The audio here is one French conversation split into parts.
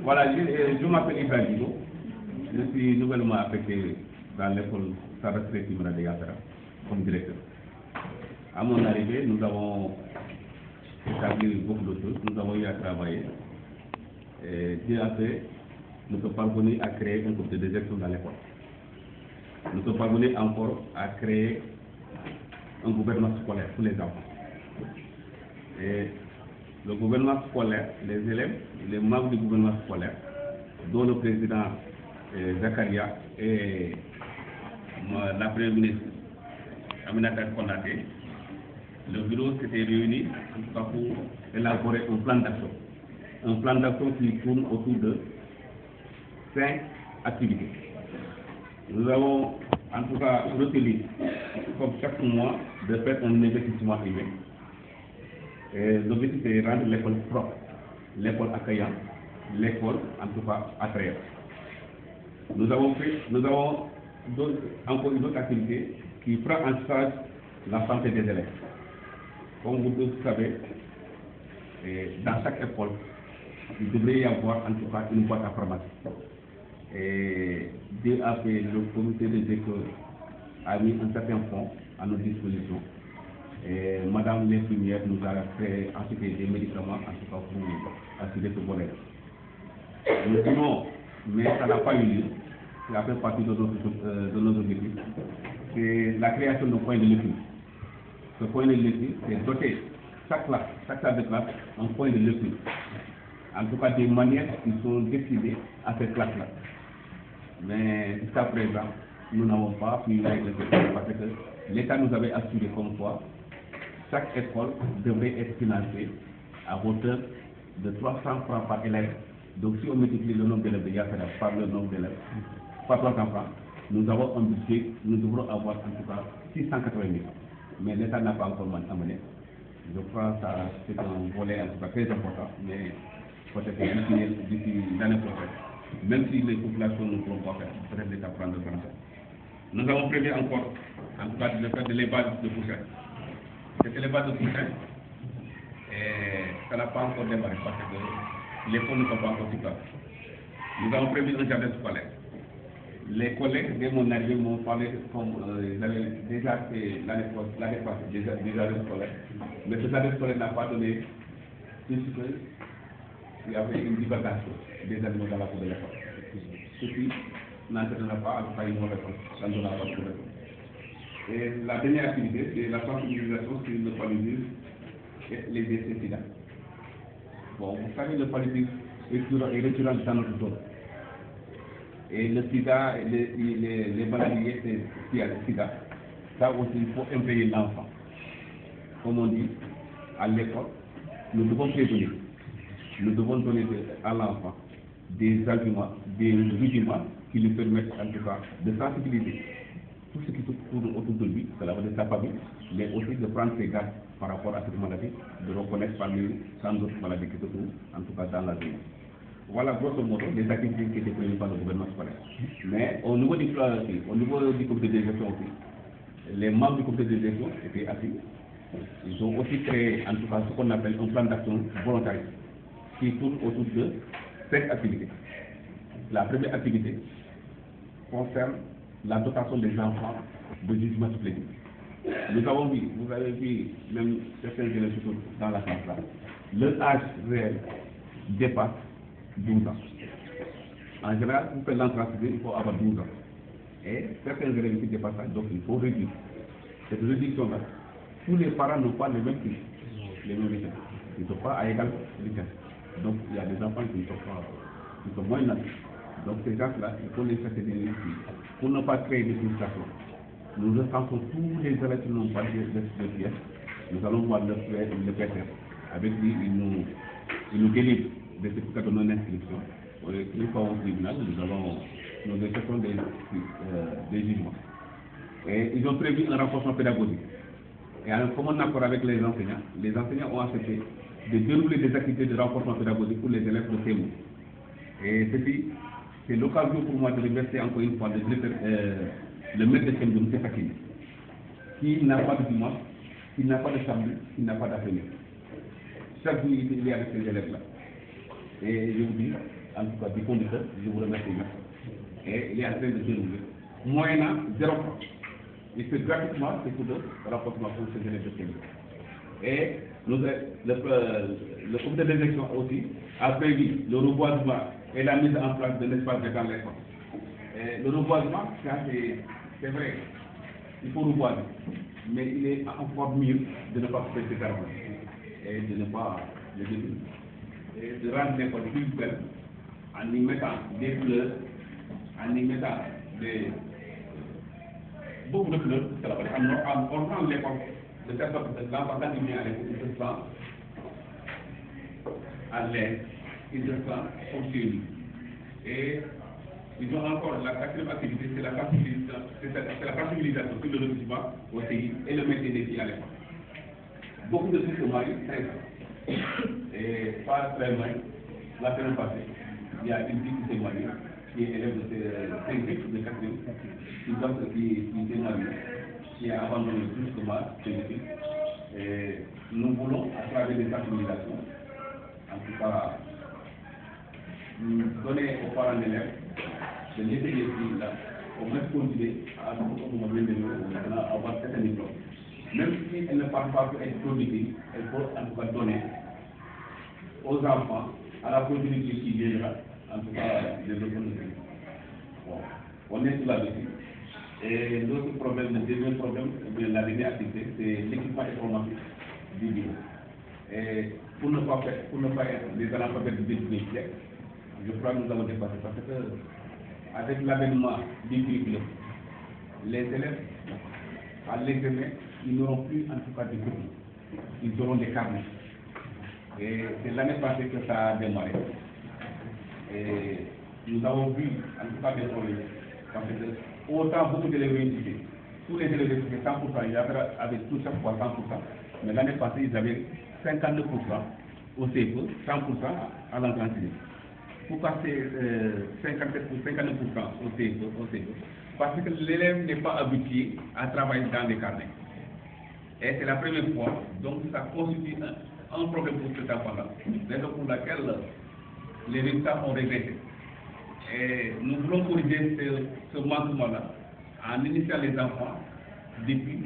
Voilà, je m'appelle Ibrahim Djigo. Je suis nouvellement affecté dans l'école Sarasré Timra de Yatara comme directeur. À mon arrivée, nous avons établi beaucoup de choses, nous avons eu à travailler. Dieu a fait, nous sommes parvenus à créer un comité de gestion dans l'école. Nous sommes parvenus encore à créer un gouvernement scolaire pour les enfants. Et le gouvernement scolaire, les élèves, les membres du gouvernement scolaire, dont le président Zakaria et la première ministre Aminata Konaté, le bureau s'était réuni en tout cas pour élaborer un plan d'action. Un plan d'action qui tourne autour de 5 activités. Nous avons en tout cas retenu, comme chaque mois, de faire un investissement humain. L'objectif est de rendre l'école propre, l'école accueillante, l'école en tout cas attrayante. Nous avons encore une autre activité qui prend en charge la santé des élèves. Comme vous le savez, dans chaque école, il devrait y avoir en tout cas une boîte à pharmacie. Et Dieu a fait, le comité de gestion a mis un certain fonds à notre disposition. Et Madame l'infirmière nous a fait acheter des médicaments en tout cas pour assurer ce volet. Nous disons, mais ça n'a pas eu lieu. Ça fait partie de nos objectifs. C'est la création d'un point de lecture. Ce point de lecture, c'est doter chaque salle de classe un point de lecture. En tout cas, des manières qui sont décidées à cette classe-là. Mais jusqu'à présent, nous n'avons pas pu régler ce problème parce que l'État nous avait assuré comme quoi chaque école devrait être financée à hauteur de 300 francs par élève. Donc si on multiplie le nombre d'élèves de Yatara par le nombre d'élèves, par 300 francs, nous avons un budget, nous devrons avoir en tout cas 680 000. Mais l'État n'a pas encore amené. Je crois que c'est un volet en tout cas très important, mais peut-être d'ici l'année prochaine. Même si les populations ne pourront pas faire, peut-être l'État prendra le temps. Nous avons prévu encore, en tout cas, de faire de l'élevage de poussins. Cet élevage de poussins, ça n'a pas encore démarré parce que les fonds ne sont pas encore super. Nous avons prévu un jardin scolaire. Les collègues, dès mon arrivée, m'ont parlé comme ils avaient déjà fait l'année passée, des jardins scolaires. Mais ce jardin scolaire n'a pas donné puisque il y avait une divulgation des animaux dans la cour de l'école. Ceci n'entraînera pas à une mauvaise réponse dans la cour de l'école. Et la dernière activité, c'est la sensibilisation sur le paludisme et les décès SIDA. Bon, vous savez, le paludisme est récurrent dans notre zone. Et le sida, les maladies qui a le sida, ça aussi, il faut impliquer l'enfant. Comme on dit, à l'école, nous devons prévenir. Nous devons donner à l'enfant des arguments, des rudiments qui lui permettent en tout cas de sensibiliser tout ce qui se tourne autour de lui, cela veut dire sa famille, mais aussi de prendre ses gardes par rapport à cette maladie, de reconnaître parmi tant d'autres maladies qui se trouvent, en tout cas dans la vie. Voilà grosso modo les activités qui étaient prévues par le gouvernement scolaire. Mais au niveau du comité de gestion aussi, les membres du comité de gestion étaient assis. Ils ont aussi créé en tout cas ce qu'on appelle un plan d'action volontaire qui tourne autour de 5 activités. La première activité concerne la dotation des enfants de jugement supplétif. Nous avons vu, vous avez vu même certains élèves dans la classe là, leur âge réel dépasse 12 ans. En général, pour faire l'entrée en sixième, il faut avoir 12 ans. Et certains élèves qui dépassent ça, donc il faut réduire. Cette réduction-là, tous les parents n'ont pas les mêmes prix, les mêmes richesses. Ils ne sont pas à égale richesse. Donc il y a des enfants qui sont moins nés. Donc ces gens-là, il faut les chercher des réussites. Pour ne pas créer des frustrations, nous recensons tous les élèves qui n'ont pas de pièces. Nous allons voir le PSF. Avec lui, il nous délivre des certificats de non-inscription. Une fois au tribunal, nous effectuons des jugements. Et ils ont prévu un renforcement pédagogique. Et en commun accord avec les enseignants ont accepté de dérouler des activités de renforcement pédagogique pour les élèves de CMO. Et ceci, c'est l'occasion pour moi de remercier encore une fois le maître de CMO, M. Fakine, qui n'a pas de dimanche, qui n'a pas de samedi, qui n'a pas d'après-midi. chaque jour il est avec ces élèves-là. Et je vous dis, en tout cas, du conducteur, je vous remercie. Et il est en train de dérouler. Moyennant 0 francs. Il fait gratuitement ces cours de renforcement pour ces élèves de Sénégal. Et le comité d'élection aussi a prévu le reboisement et la mise en place de l'espace dans l'école. Le reboisement, c'est vrai, il faut reboiser, mais il est encore mieux de ne pas couper ces arbres et de ne pas les détruire. Et de rendre l'école plus belle en y mettant des fleurs, en y mettant beaucoup de fleurs, on rend l'école de telle sorte que l'enfant quand il vient à l'école, il se sent à l'aise, il se sent comme chez lui. Et ils ont encore la quatrième activité, c'est la sensibilisation sur le recrutement au CI et le maintien des filles à l'école. Beaucoup de filles se marient, 5 ans. Et pas très loin, la semaine passée, il y a une fille qui s'est mariée, qui est élève de 5e, de 4e, qui s'est mariée, qui a abandonné justement ses études. Et nous voulons, à travers des sensibilisations, en tout cas, donner aux parents d'élèves de laisser les filles là, au moins continuer à avoir certains diplômes. Même si elles ne parlent pas pour être productives, elles faut en tout cas donner aux enfants, à la productivité qui viendra, en tout cas, des développement de vie. Bon, on est sur là-dessus. Et l'autre problème, le deuxième problème de la dernière activité, c'est l'équipement informatique du bureau. Et pour ne pas être des analphabètes du siècle, je crois que nous avons dépassé parce que avec l'avènement du curriculum, les élèves, à l'examen, ils n'auront plus en tout cas des copies. Ils auront des carnets. Et c'est l'année passée que ça a démarré. Et nous avons vu en tout cas des problèmes. Parce que autant beaucoup d'élèves réussissaient. Tous les élèves réussissaient 100%, ils avaient tout chaque fois 100%. Mais l'année passée, ils avaient 52% au CFE, 100% à l'entrée en sixième. Pourquoi c'est 57% au CFE? Parce que l'élève n'est pas habitué à travailler dans les carnets. Et c'est la première fois, donc ça constitue un problème pour cet enfant-là. Raison pour laquelle les résultats ont régressé. Et nous voulons corriger ce manquement-là en initiant les enfants depuis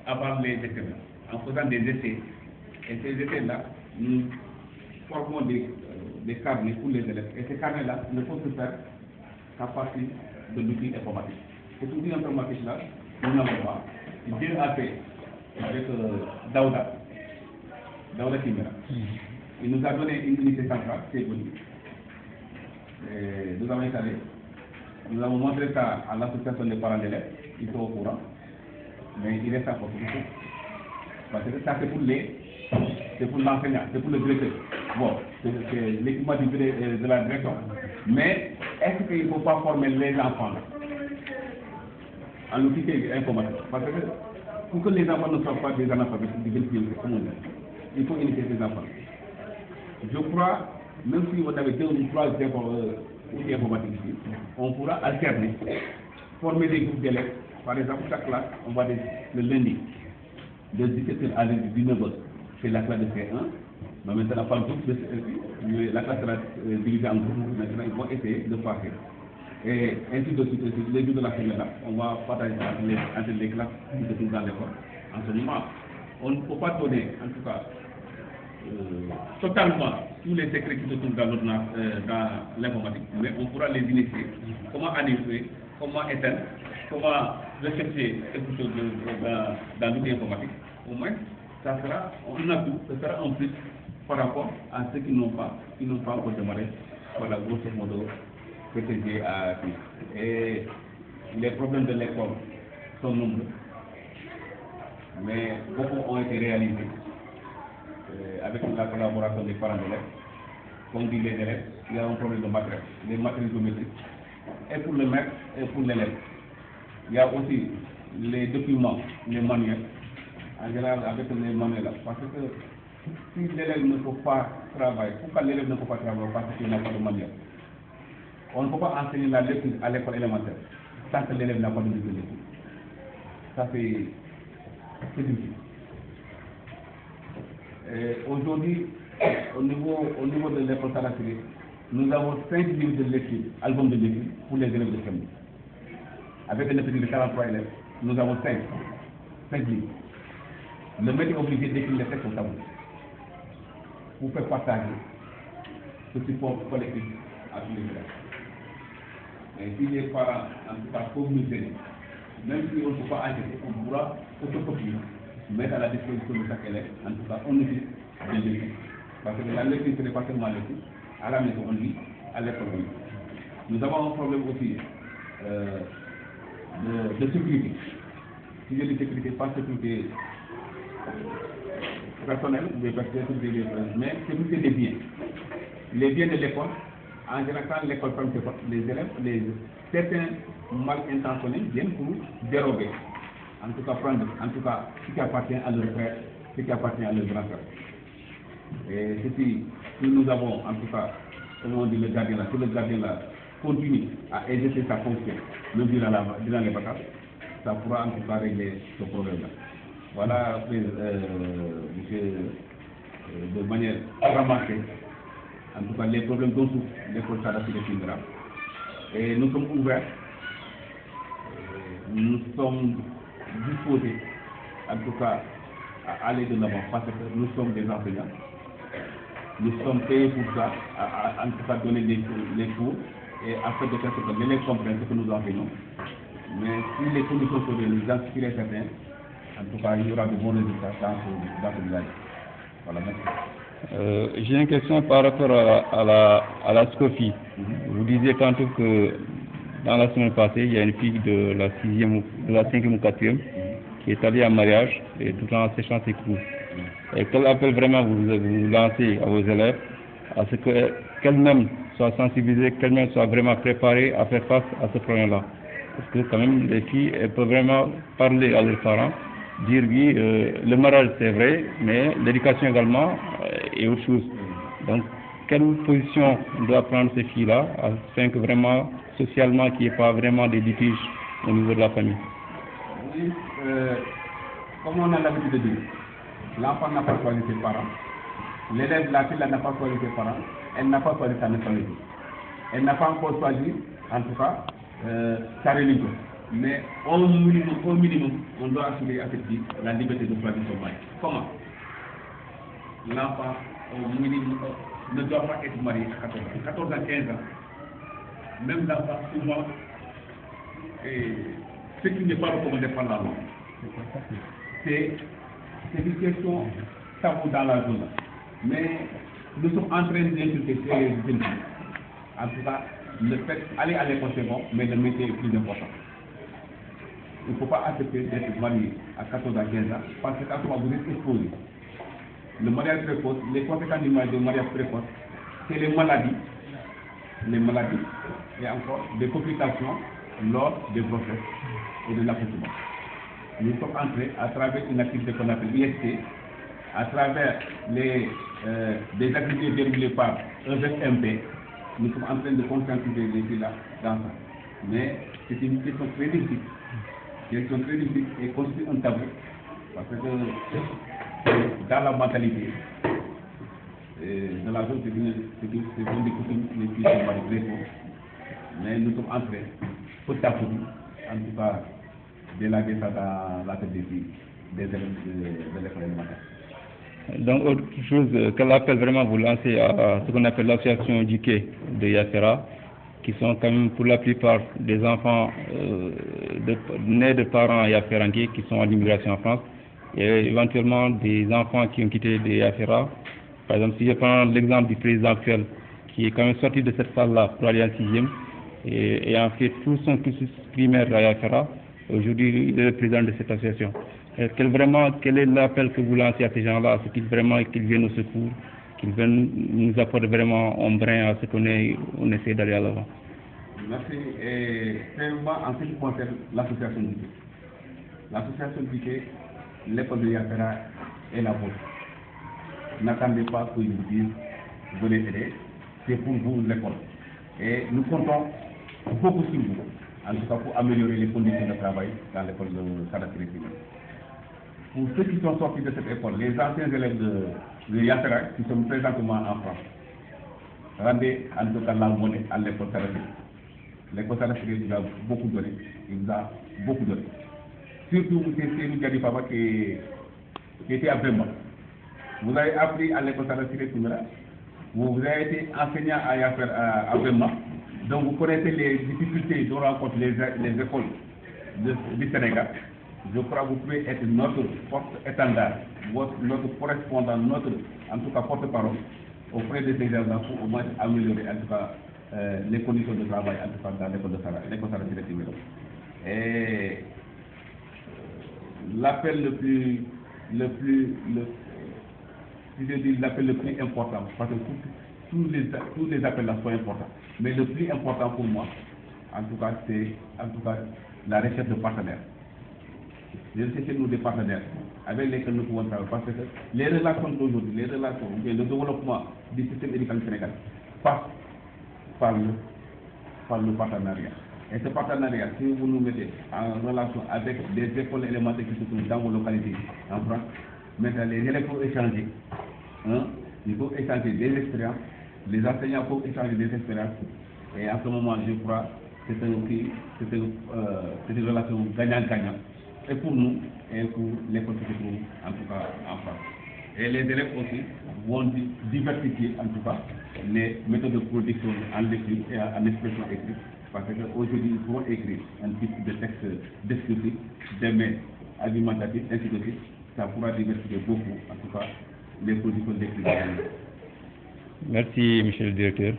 avant les examens, en faisant des essais. Et ces essais-là, nous formons des carnets pour les élèves. Et ces carnets-là ne peuvent se faire qu'à partir de l'outil informatique. Cet outil informatique-là, nous n'avons pas. Dieu a fait avec Daouda Kimera. Il nous a donné une unité centrale, c'est connu. Nous avons installé, nous avons montré ça à l'association des parents d'élèves, ils sont au courant, mais il reste encore beaucoup. Parce que ça c'est pour l'enseignant, c'est pour le directeur. Bon, c'est l'équipement de la direction. Mais est-ce qu'il ne faut pas former les enfants là, en l'outil informatique? Parce que pour que les enfants ne soient pas des analphabètes, il faut initier ces enfants. Je crois, même si on avait 2 ou 3 outils informatiques ici, on pourra alterner, former des groupes d'élèves. Par exemple, chaque classe, on va le lundi, de 17h à 19h, c'est la classe de C1. Mais maintenant, par groupe de C1, la classe sera divisée en groupes. Maintenant, ils vont essayer de passer. Et ainsi de suite, les jours de la semaine là, on va partager entre les classes qui se trouvent dans l'école. En ce moment, on ne peut pas donner, en tout cas, totalement tous les secrets qui se trouvent dans l'informatique, mais on pourra les initier. Comment analyser, comment éteindre, comment rechercher quelque chose dans l'outil informatique. Au moins, ça sera un atout, ça sera un plus par rapport à ceux qui n'ont pas encore démarré. Voilà, grosso modo, ce que j'ai à dire. Et les problèmes de l'école sont nombreux, mais beaucoup ont été réalisés avec la collaboration des parents d'élèves. Comme dit les élèves, il y a un problème de matériel, des matériels géométriques, et pour le maître et pour l'élève. Il y a aussi les documents, les manuels, en général avec les manuels là. Parce que si l'élève ne peut pas travailler, pourquoi l'élève ne peut pas travailler? Parce qu'il n'a pas de manuel. On ne peut pas enseigner la lecture à l'école élémentaire tant que l'élève n'a pas de lecture. Ça c'est difficile. Aujourd'hui, au niveau de l'école Sadakiri, nous avons 5 livres de lecture, albums de lecture pour les élèves de famille. Avec un effectif de 43 élèves, nous avons 5 livres. Le maître est obligé d'écrire les textes au tableau pour faire partager ce support collectif à tous les élèves. Et si les parents, en tout cas, communiquent, même si on ne peut pas acheter, on pourra photocopier, mettre à la disposition de chaque élève, en tout cas, on utilise des lectures. Parce que la lecture, ce n'est pas seulement la lecture, à la maison on lit, à l'école on lit. Nous avons un problème aussi de sécurité. Si je dis sécurité, pas sécurité personnelle, mais sécurité des biens. Les biens de l'école, en général, quand l'école ferme ses portes, les élèves, certains mal intentionnés viennent pour déroger. En tout cas, prendre ce qui appartient à leur frère, ce qui appartient à leur grand frère. Et ceci, si nous avons, en tout cas, comme on dit le gardien là, si le gardien là continue à exercer sa fonction, même durant les vacances, ça pourra en tout cas régler ce problème-là. Voilà, monsieur, de manière remarquée, en tout cas, les problèmes dont souffre l'école Sadakiri de Fingara. Et nous sommes ouverts, nous sommes disposés, en tout cas, à aller de l'avant parce que nous sommes des enseignants. Nous sommes payés pour ça, en tout cas donner les cours et afin de faire ce que l'élève comprenne ce que nous enseignons. Mais si les conditions sont réunies, j'en suis certain, en tout cas, il y aura de bons résultats dans ce village. Voilà, merci. J'ai une question par rapport à la SCOFI. Vous disiez tantôt que dans la semaine passée, il y a une fille de la 5e ou 4e qui est allée en mariage et tout en séchant ses cours. Et quel appel vraiment vous lancez à vos élèves à ce qu'elles-mêmes soient sensibilisées, qu'elles-mêmes soient vraiment préparées à faire face à ce problème-là? Parce que quand même, les filles, elles peuvent vraiment parler à leurs parents, dire oui, le mariage c'est vrai, mais l'éducation également est autre chose. Donc, quelle position doivent prendre ces filles-là afin que vraiment, socialement, qu'il n'y ait pas vraiment des litiges au niveau de la famille? Oui, comme on a l'habitude de dire, l'enfant n'a pas choisi ses parents, l'élève, la fille n'a pas choisi ses parents, elle n'a pas choisi sa nationalité. Elle n'a pas encore choisi, en tout cas, sa religion. Mais au minimum, on doit assurer à cette fille la liberté de choisir son mari. Comment? L'enfant, au minimum, ne doit pas être marié à 14 ans. 14 ans, 15 ans. Même l'enfant, souvent, ce qui n'est pas recommandé par la loi. C'est une question tabou dans la zone. Mais nous sommes en train d'insulter les jeunes. En tout cas, le fait d'aller à l'école c'est bon, mais le métier est plus important. Il ne faut pas accepter d'être marié à 14 à 15 ans parce que quand vous êtes exposé. Le mariage précoce, les conséquences du mariage précoce, c'est les maladies et encore des complications lors des grossesses et de l'accouchement. Nous sommes entrés à travers une activité qu'on appelle IST, à travers des activités déroulées par EVMP, nous sommes en train de conscientiser les filles là dans ça. Mais c'est une question très difficile. Et constitue un tabou. Parce que dans la mentalité de la zone, c'est une des coutumes les filles sont mariées très tôt. Mais nous sommes entrés, petit à petit, en tout cas, d'élaguer ça dans la tête des filles, des élèves de l'école élémentaire. Donc, autre chose, quel appel vraiment vous lancez à ce qu'on appelle l'association du quai de Yafera, qui sont quand même pour la plupart des enfants nés de parents Yaferanguais qui sont en immigration en France, et éventuellement des enfants qui ont quitté des Yafera. Par exemple, si je prends l'exemple du président actuel, qui est quand même sorti de cette salle-là pour aller en 6e, et en fait tout son cursus primaire à Yafera, aujourd'hui il est le président de cette association. Quel est l'appel que vous lancez à ces gens-là, à ce qu'ils viennent au secours, qu'ils viennent nous apporter vraiment un brin à ce qu'on essaie d'aller à l'avant? Merci. Et premièrement, en ce qui concerne l'association du quai. L'association du quai, l'école de Yafera est la vôtre. N'attendez pas que je vous dise, venez aider, c'est pour vous l'école. Et nous comptons beaucoup sur vous, en tout cas pour améliorer les conditions de travail dans l'école de Sadakiri. pour ceux qui sont sortis de cette école, les anciens élèves de Yatara qui sont présentement en France, rendez en tout cas la monnaie à l'école Sarafé. L'école Sarafé nous a beaucoup donné, il nous a beaucoup donné. Surtout M. Sénou Diadi Papa qui était à Bemba. Vous avez appris à l'école Sarafé Toumera, vous avez été enseignant à Bemba, donc vous connaissez les difficultés dont rencontrent les écoles du Sénégal. Je crois que vous pouvez être notre porte-étendard, notre correspondant, notre, en tout cas, porte-parole auprès de ces gens-là pour au moins améliorer, en tout cas, les conditions de travail, en tout cas, dans l'école de Sarah, l'école Sarah de Timero. Et l'appel le plus important, parce que tous les appels là sont importants, mais le plus important pour moi, en tout cas, c'est, en tout cas, la recherche de partenaires. Je sais nous des partenaires avec lesquels nous pouvons travailler parce que les relations d'aujourd'hui, le développement du système éducatif sénégalais passe par le partenariat. Et ce partenariat, si vous nous mettez en relation avec des écoles élémentaires qui se trouvent dans vos localités en France, maintenant les élèves peuvent échanger, ils peuvent échanger des expériences, les enseignants peuvent échanger des expériences, et en ce moment, je crois que c'est une relation gagnant-gagnant. Et pour nous, et pour l'école qui se trouve, en tout cas, en France. Et les élèves aussi vont diversifier, en tout cas, les méthodes de production en lecture et en expression écrite. Parce qu'aujourd'hui, ils pourront écrire un type de texte descriptif, demain argumentatif, ainsi de suite. Ça pourra diversifier beaucoup, en tout cas, les productions d'écriture. Merci, monsieur le directeur.